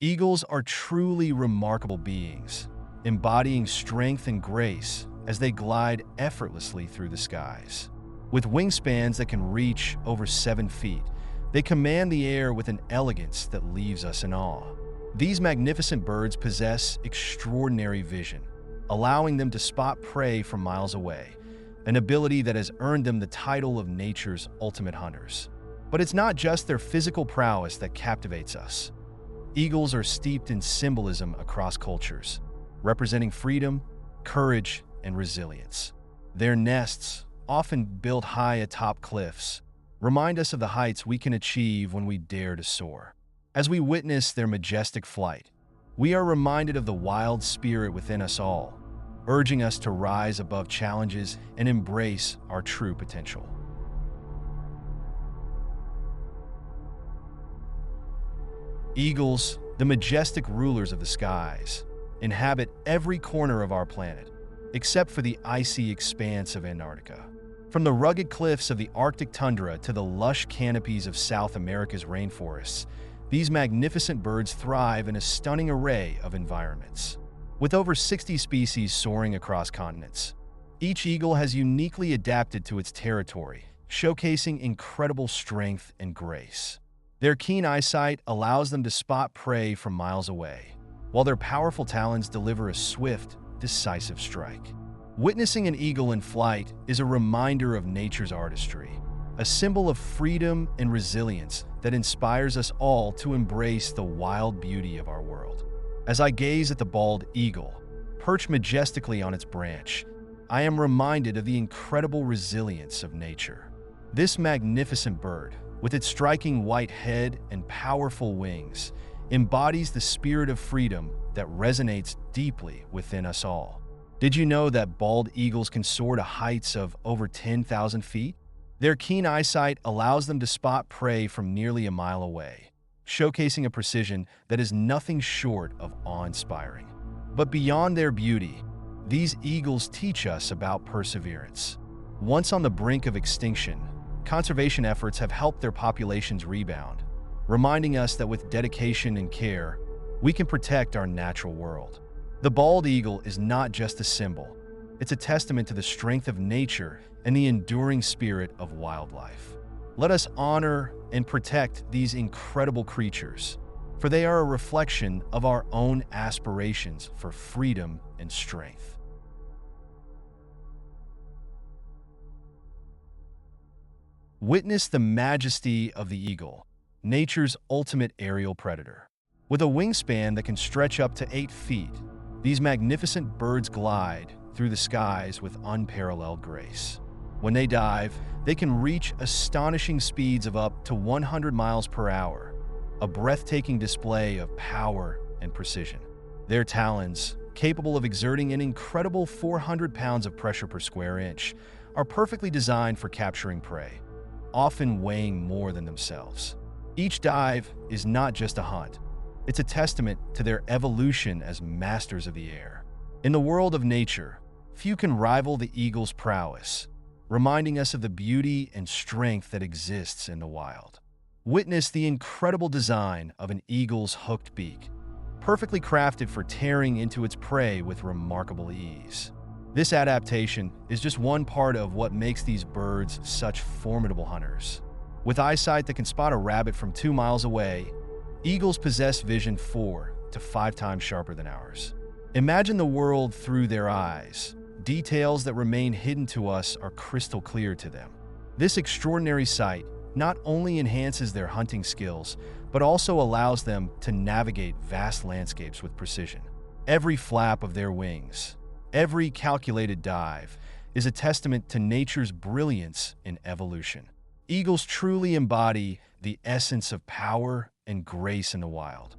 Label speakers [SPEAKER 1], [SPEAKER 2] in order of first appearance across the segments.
[SPEAKER 1] Eagles are truly remarkable beings, embodying strength and grace as they glide effortlessly through the skies. With wingspans that can reach over 7 feet, they command the air with an elegance that leaves us in awe. These magnificent birds possess extraordinary vision, allowing them to spot prey from miles away, an ability that has earned them the title of nature's ultimate hunters. But it's not just their physical prowess that captivates us. Eagles are steeped in symbolism across cultures, representing freedom, courage, and resilience. Their nests, often built high atop cliffs, remind us of the heights we can achieve when we dare to soar. As we witness their majestic flight, we are reminded of the wild spirit within us all, urging us to rise above challenges and embrace our true potential. Eagles, the majestic rulers of the skies, inhabit every corner of our planet, except for the icy expanse of Antarctica. From the rugged cliffs of the Arctic tundra to the lush canopies of South America's rainforests, these magnificent birds thrive in a stunning array of environments. With over 60 species soaring across continents, each eagle has uniquely adapted to its territory, showcasing incredible strength and grace. Their keen eyesight allows them to spot prey from miles away, while their powerful talons deliver a swift, decisive strike. Witnessing an eagle in flight is a reminder of nature's artistry, a symbol of freedom and resilience that inspires us all to embrace the wild beauty of our world. As I gaze at the bald eagle, perched majestically on its branch, I am reminded of the incredible resilience of nature. This magnificent bird, with its striking white head and powerful wings, embodies the spirit of freedom that resonates deeply within us all. Did you know that bald eagles can soar to heights of over 10,000 feet? Their keen eyesight allows them to spot prey from nearly a mile away, showcasing a precision that is nothing short of awe-inspiring. But beyond their beauty, these eagles teach us about perseverance. Once on the brink of extinction, conservation efforts have helped their populations rebound, reminding us that with dedication and care, we can protect our natural world. The bald eagle is not just a symbol, it's a testament to the strength of nature and the enduring spirit of wildlife. Let us honor and protect these incredible creatures, for they are a reflection of our own aspirations for freedom and strength. Witness the majesty of the eagle, nature's ultimate aerial predator. With a wingspan that can stretch up to 8 feet, these magnificent birds glide through the skies with unparalleled grace. When they dive, they can reach astonishing speeds of up to 100 miles per hour, a breathtaking display of power and precision. Their talons, capable of exerting an incredible 400 pounds of pressure per square inch, are perfectly designed for capturing prey, often weighing more than themselves. Each dive is not just a hunt, it's a testament to their evolution as masters of the air. In the world of nature, few can rival the eagle's prowess, reminding us of the beauty and strength that exists in the wild. Witness the incredible design of an eagle's hooked beak, perfectly crafted for tearing into its prey with remarkable ease. This adaptation is just one part of what makes these birds such formidable hunters. With eyesight that can spot a rabbit from 2 miles away, eagles possess vision 4 to 5 times sharper than ours. Imagine the world through their eyes. Details that remain hidden to us are crystal clear to them. This extraordinary sight not only enhances their hunting skills, but also allows them to navigate vast landscapes with precision. Every flap of their wings, every calculated dive, is a testament to nature's brilliance in evolution. Eagles truly embody the essence of power and grace in the wild.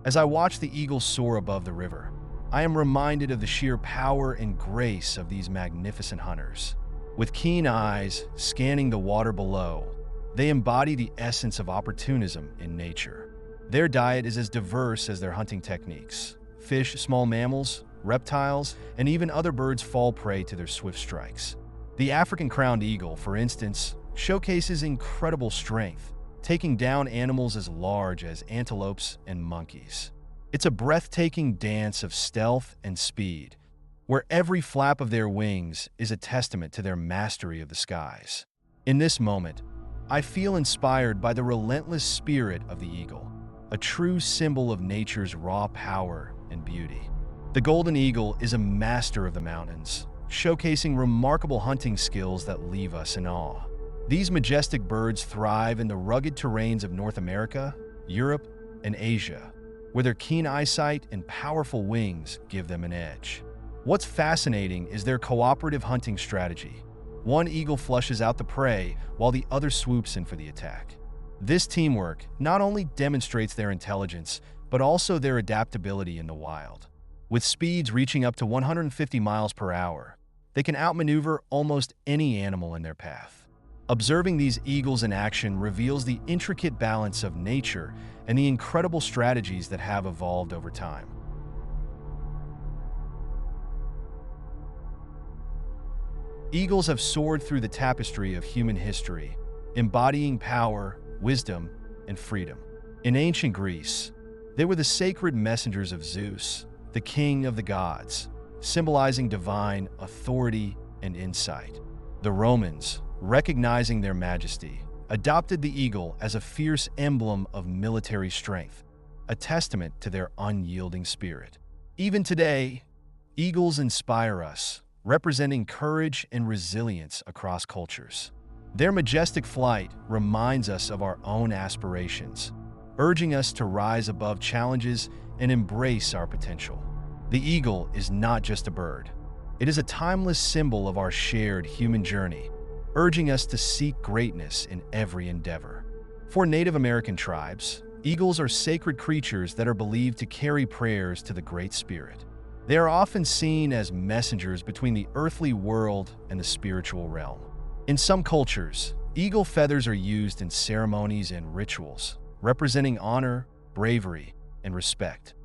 [SPEAKER 1] As I watch the eagle soar above the river, I am reminded of the sheer power and grace of these magnificent hunters. With keen eyes scanning the water below, they embody the essence of opportunism in nature. Their diet is as diverse as their hunting techniques. Fish, small mammals, reptiles, and even other birds fall prey to their swift strikes. The African crowned eagle, for instance, showcases incredible strength, taking down animals as large as antelopes and monkeys. It's a breathtaking dance of stealth and speed, where every flap of their wings is a testament to their mastery of the skies. In this moment, I feel inspired by the relentless spirit of the eagle, a true symbol of nature's raw power and beauty. The golden eagle is a master of the mountains, showcasing remarkable hunting skills that leave us in awe. These majestic birds thrive in the rugged terrains of North America, Europe, and Asia, where their keen eyesight and powerful wings give them an edge. What's fascinating is their cooperative hunting strategy. One eagle flushes out the prey while the other swoops in for the attack. This teamwork not only demonstrates their intelligence, but also their adaptability in the wild. With speeds reaching up to 150 miles per hour, they can outmaneuver almost any animal in their path. Observing these eagles in action reveals the intricate balance of nature and the incredible strategies that have evolved over time. Eagles have soared through the tapestry of human history, embodying power, wisdom, and freedom. In ancient Greece, they were the sacred messengers of Zeus, the king of the gods, symbolizing divine authority and insight. The Romans, recognizing their majesty, adopted the eagle as a fierce emblem of military strength, a testament to their unyielding spirit. Even today, eagles inspire us, representing courage and resilience across cultures. Their majestic flight reminds us of our own aspirations, urging us to rise above challenges and embrace our potential. The eagle is not just a bird. It is a timeless symbol of our shared human journey, urging us to seek greatness in every endeavor. For Native American tribes, eagles are sacred creatures that are believed to carry prayers to the Great Spirit. They are often seen as messengers between the earthly world and the spiritual realm. In some cultures, eagle feathers are used in ceremonies and rituals, representing honor, bravery, and respect.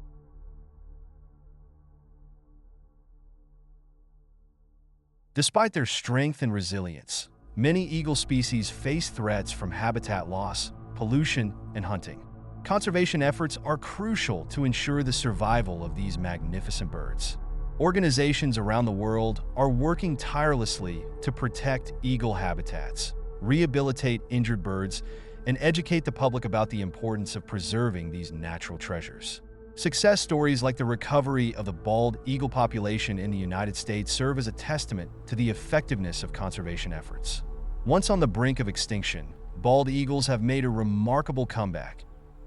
[SPEAKER 1] Despite their strength and resilience, many eagle species face threats from habitat loss, pollution, and hunting. Conservation efforts are crucial to ensure the survival of these magnificent birds. Organizations around the world are working tirelessly to protect eagle habitats, rehabilitate injured birds, and educate the public about the importance of preserving these natural treasures. Success stories like the recovery of the bald eagle population in the United States serve as a testament to the effectiveness of conservation efforts. Once on the brink of extinction, bald eagles have made a remarkable comeback,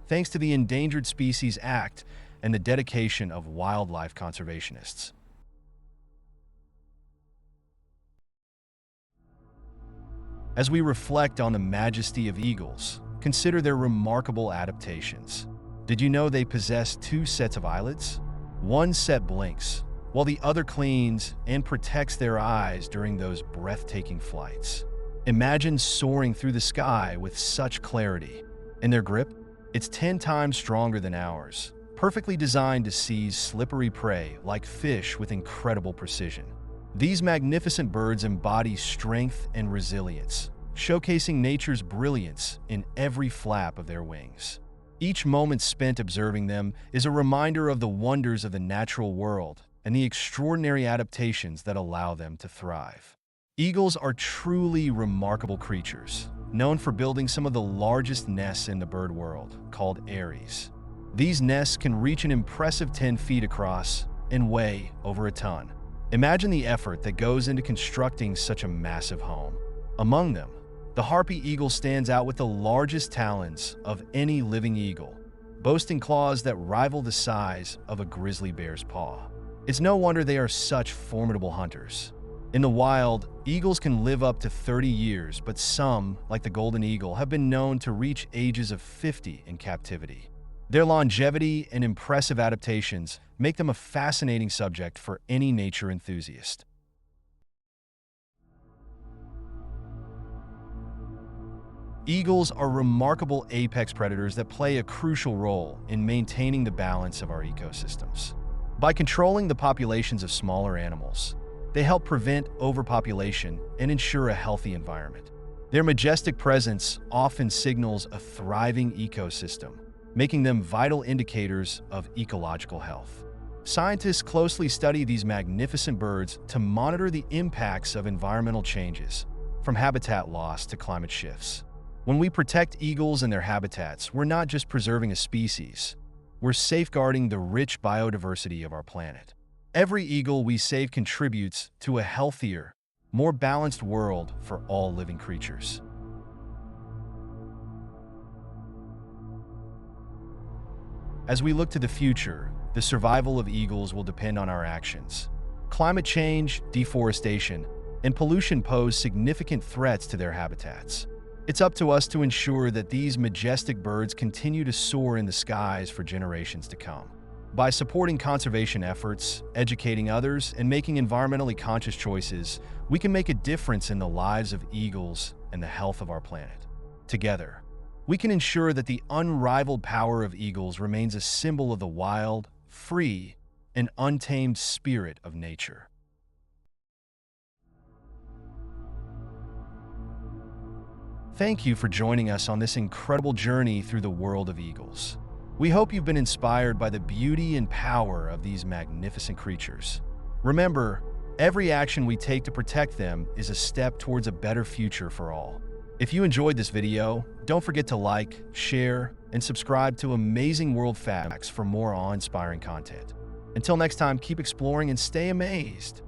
[SPEAKER 1] thanks to the Endangered Species Act and the dedication of wildlife conservationists. As we reflect on the majesty of eagles, consider their remarkable adaptations. Did you know they possess two sets of eyelids? One set blinks, while the other cleans and protects their eyes during those breathtaking flights. Imagine soaring through the sky with such clarity. And their grip? It's 10 times stronger than ours, perfectly designed to seize slippery prey like fish with incredible precision. These magnificent birds embody strength and resilience, showcasing nature's brilliance in every flap of their wings. Each moment spent observing them is a reminder of the wonders of the natural world and the extraordinary adaptations that allow them to thrive. Eagles are truly remarkable creatures, known for building some of the largest nests in the bird world, called eyries. These nests can reach an impressive 10 feet across and weigh over a ton. Imagine the effort that goes into constructing such a massive home. Among them, the harpy eagle stands out with the largest talons of any living eagle, boasting claws that rival the size of a grizzly bear's paw. It's no wonder they are such formidable hunters. In the wild, eagles can live up to 30 years, but some, like the golden eagle, have been known to reach ages of 50 in captivity. Their longevity and impressive adaptations make them a fascinating subject for any nature enthusiast. Eagles are remarkable apex predators that play a crucial role in maintaining the balance of our ecosystems. By controlling the populations of smaller animals, they help prevent overpopulation and ensure a healthy environment. Their majestic presence often signals a thriving ecosystem, making them vital indicators of ecological health. Scientists closely study these magnificent birds to monitor the impacts of environmental changes, from habitat loss to climate shifts. When we protect eagles and their habitats, we're not just preserving a species, we're safeguarding the rich biodiversity of our planet. Every eagle we save contributes to a healthier, more balanced world for all living creatures. As we look to the future, the survival of eagles will depend on our actions. Climate change, deforestation, and pollution pose significant threats to their habitats. It's up to us to ensure that these majestic birds continue to soar in the skies for generations to come. By supporting conservation efforts, educating others, and making environmentally conscious choices, we can make a difference in the lives of eagles and the health of our planet. Together, we can ensure that the unrivaled power of eagles remains a symbol of the wild, free, and untamed spirit of nature. Thank you for joining us on this incredible journey through the world of eagles. We hope you've been inspired by the beauty and power of these magnificent creatures. Remember, every action we take to protect them is a step towards a better future for all. If you enjoyed this video, don't forget to like, share, and subscribe to Amazing World Facts for more awe-inspiring content. Until next time, keep exploring and stay amazed.